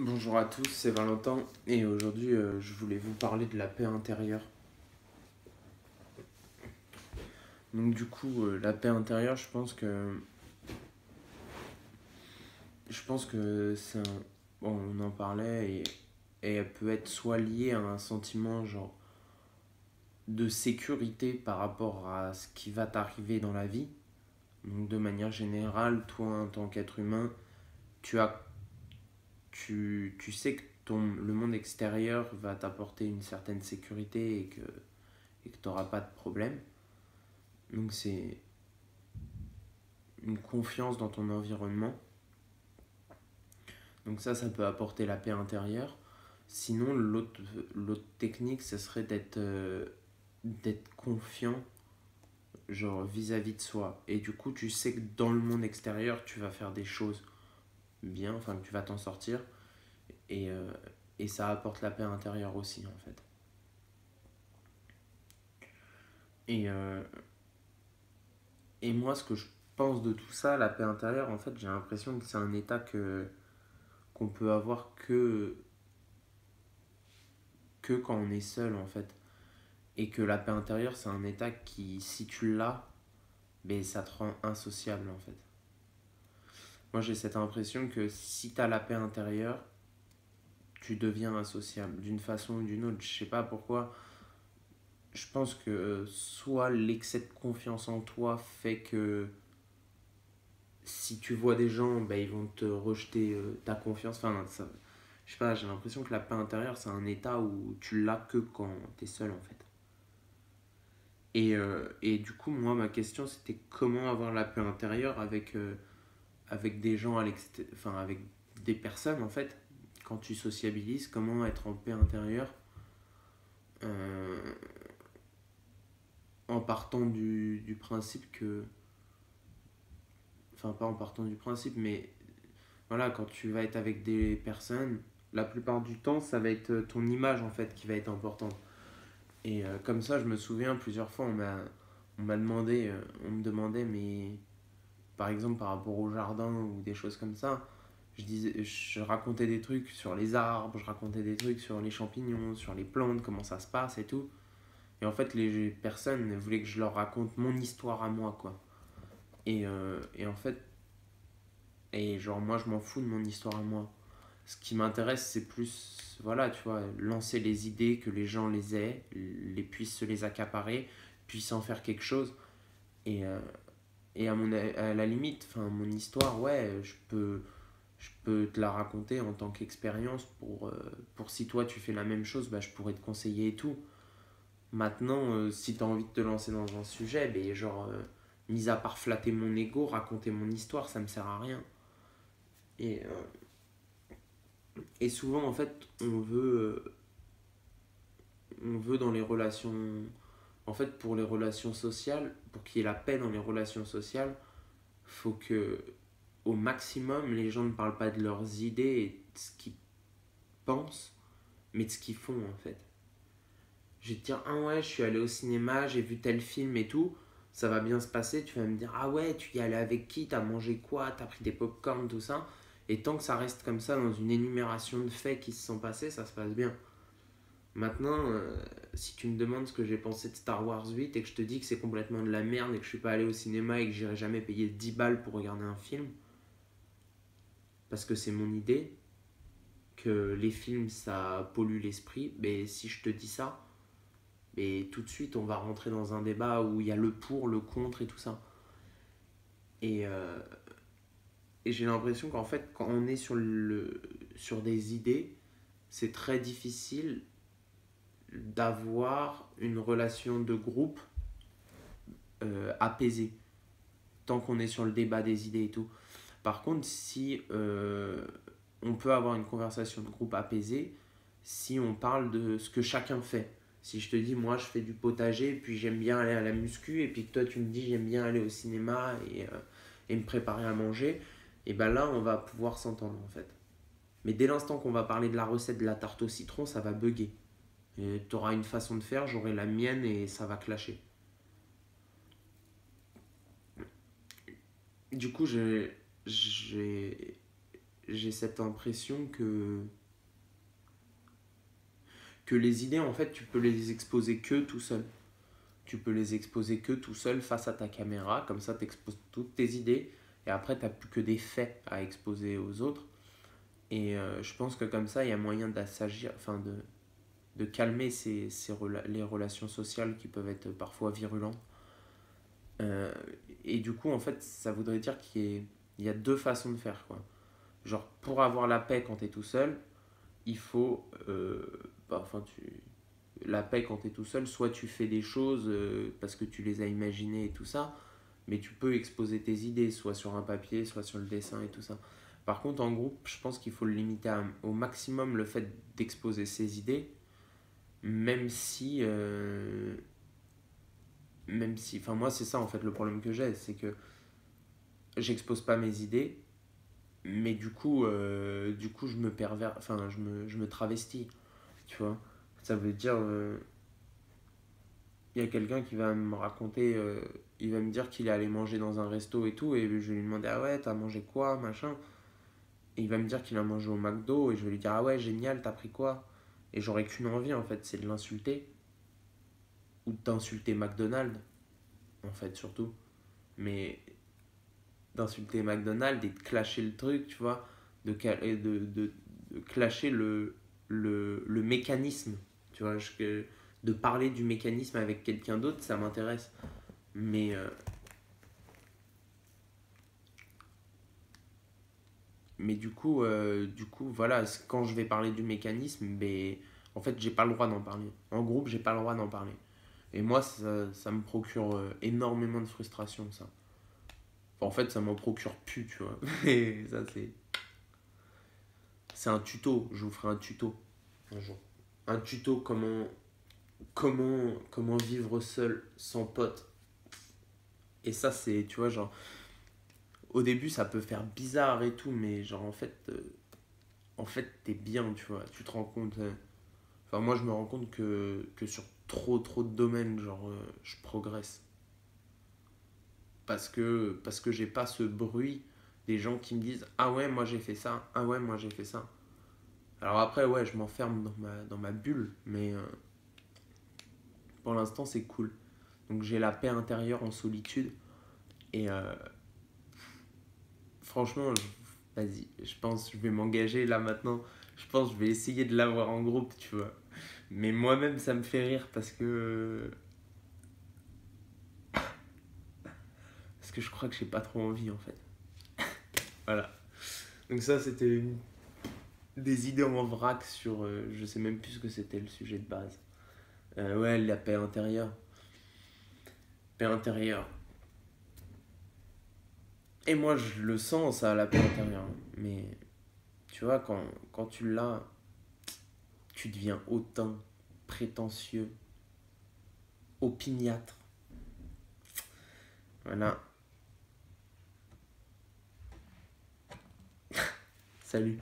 Bonjour à tous, c'est Valentin et aujourd'hui je voulais vous parler de la paix intérieure. Donc du coup la paix intérieure, je pense que c'est un bon, on en parlait et elle peut être soit liée à un sentiment genre de sécurité par rapport à ce qui va t'arriver dans la vie. Donc de manière générale, toi en tant qu'être humain, tu as tu sais que le monde extérieur va t'apporter une certaine sécurité et que tu n'auras pas de problème. Donc c'est une confiance dans ton environnement. Donc ça peut apporter la paix intérieure. Sinon, l'autre technique, ce serait d'être confiant, genre vis-à-vis de soi. Et du coup, tu sais que dans le monde extérieur, tu vas faire des choses bien, enfin que tu vas t'en sortir. Et, euh, et ça apporte la paix intérieure aussi, en fait. Et, euh, et moi, ce que je pense de tout ça, la paix intérieure, en fait, j'ai l'impression que c'est un état qu'on peut avoir que quand on est seul, en fait. Et que la paix intérieure, c'est un état qui, si tu l'as, ben, ça te rend insociable en fait. Moi j'ai cette impression que si tu as la paix intérieure, tu deviens insociable d'une façon ou d'une autre. Je sais pas pourquoi. Je pense que soit l'excès de confiance en toi fait que si tu vois des gens, ben, ils vont te rejeter ta confiance. Enfin, ça, je sais pas, j'ai l'impression que la paix intérieure, c'est un état où tu l'as que quand tu es seul en fait. Et du coup, moi, ma question, c'était comment avoir la paix intérieure avec des gens enfin, avec des personnes, en fait. Quand tu sociabilises, comment être en paix intérieure euh, en partant du principe que... Enfin, pas en partant du principe, mais voilà, quand tu vas être avec des personnes, la plupart du temps, ça va être ton image, en fait, qui va être importante. Et comme ça, je me souviens, plusieurs fois, on m'a demandé, on me demandait, mais par exemple par rapport au jardin ou des choses comme ça, je racontais des trucs sur les arbres, je racontais des trucs sur les champignons, sur les plantes, comment ça se passe et tout. Et en fait, les personnes voulaient que je leur raconte mon histoire à moi, quoi. Et en fait, et genre moi je m'en fous de mon histoire à moi. Ce qui m'intéresse, c'est plus, voilà, tu vois, lancer les idées, que les gens les aient, puissent se les accaparer, puissent en faire quelque chose. Et, euh, et à la limite, enfin, mon histoire, ouais, je peux te la raconter en tant qu'expérience pour si toi tu fais la même chose, bah, je pourrais te conseiller et tout. Maintenant, si tu as envie de te lancer dans un sujet, ben, genre, mis à part flatter mon ego, raconter mon histoire, ça me sert à rien. Et souvent, en fait, on veut dans les relations. En fait, pour les relations sociales, pour qu'il y ait la paix dans les relations sociales, faut que, au maximum, les gens ne parlent pas de leurs idées et de ce qu'ils pensent, mais de ce qu'ils font, en fait. Je vais te dire, ah ouais, je suis allé au cinéma, j'ai vu tel film et tout, ça va bien se passer. Tu vas me dire, ah ouais, tu y allais avec qui, t'as mangé quoi, t'as pris des pop-corn, tout ça. Et tant que ça reste comme ça dans une énumération de faits qui se sont passés, ça se passe bien. Maintenant, si tu me demandes ce que j'ai pensé de Star Wars 8 et que je te dis que c'est complètement de la merde et que je suis pas allé au cinéma et que j'irai jamais payer 10 balles pour regarder un film, parce que c'est mon idée, que les films ça pollue l'esprit, mais si je te dis ça, mais tout de suite on va rentrer dans un débat où il y a le pour, le contre et tout ça. Et, euh, et j'ai l'impression qu'en fait, quand on est sur des idées, c'est très difficile d'avoir une relation de groupe apaisée, tant qu'on est sur le débat des idées et tout. Par contre, si on peut avoir une conversation de groupe apaisée, si on parle de ce que chacun fait. Si je te dis, moi je fais du potager, puis j'aime bien aller à la muscu, et puis que toi tu me dis, j'aime bien aller au cinéma et me préparer à manger, et ben là on va pouvoir s'entendre en fait. Mais dès l'instant qu'on va parler de la recette de la tarte au citron, ça va bugger. Tu auras une façon de faire, j'aurai la mienne et ça va clasher. Du coup, j'ai j'ai cette impression que les idées, en fait, tu peux les exposer que tout seul. Tu peux les exposer que tout seul face à ta caméra, comme ça tu exposes toutes tes idées, et après tu n'as plus que des faits à exposer aux autres. Et je pense que comme ça, il y a moyen d'assagir, enfin de calmer les relations sociales qui peuvent être parfois virulentes. Euh, et du coup, en fait, ça voudrait dire il y a deux façons de faire, quoi. Genre, pour avoir la paix quand tu es tout seul, il faut... la paix quand tu es tout seul, soit tu fais des choses parce que tu les as imaginées et tout ça, mais tu peux exposer tes idées, soit sur un papier, soit sur le dessin et tout ça. Par contre, en groupe, je pense qu'il faut le limiter au maximum le fait d'exposer ses idées, même si... enfin, moi, c'est ça en fait le problème que j'ai, c'est que j'expose pas mes idées, mais du coup je me pervers, enfin, je me travestis, tu vois. Ça veut dire, il y a quelqu'un qui va me raconter, il va me dire qu'il est allé manger dans un resto et tout, et je vais lui demander, ah ouais, t'as mangé quoi, machin. Et il va me dire qu'il a mangé au McDo, et je vais lui dire, ah ouais, génial, t'as pris quoi. Et j'aurais qu'une envie, en fait, c'est de l'insulter, ou d'insulter McDonald's, en fait, surtout. Mais d'insulter McDonald's et de clasher le truc, tu vois, de clasher le mécanisme, tu vois, de parler du mécanisme avec quelqu'un d'autre, ça m'intéresse. Mais, euh, mais du coup, voilà, quand je vais parler du mécanisme, ben, en fait, j'ai pas le droit d'en parler. En groupe, j'ai pas le droit d'en parler. Et moi, ça me procure énormément de frustration, ça. Enfin, en fait, ça m'en procure plus, tu vois. Et ça, c'est un tuto. Je vous ferai un tuto un jour. Un tuto comment vivre seul sans pote. Et ça, c'est, tu vois, genre, au début, ça peut faire bizarre et tout, mais genre, en fait t'es bien, tu vois. Tu te rends compte. Enfin, moi, je me rends compte que sur trop de domaines, genre, je progresse. Parce que j'ai pas ce bruit des gens qui me disent, ah ouais, moi j'ai fait ça, ah ouais, moi j'ai fait ça. Alors après, ouais, je m'enferme dans ma bulle, mais pour l'instant, c'est cool. Donc j'ai la paix intérieure en solitude. Et franchement, vas-y, je pense que je vais m'engager là maintenant. Je pense que je vais essayer de l'avoir en groupe, tu vois. Mais moi-même, ça me fait rire parce que je crois que j'ai pas trop envie en fait. Voilà. Donc ça, c'était des idées en vrac sur... je sais même plus ce que c'était le sujet de base. Ouais, la paix intérieure. Paix intérieure. Et moi, je le sens, ça, la paix intérieure. Mais tu vois, quand tu l'as, tu deviens hautain, prétentieux, opiniâtre. Voilà. Salut.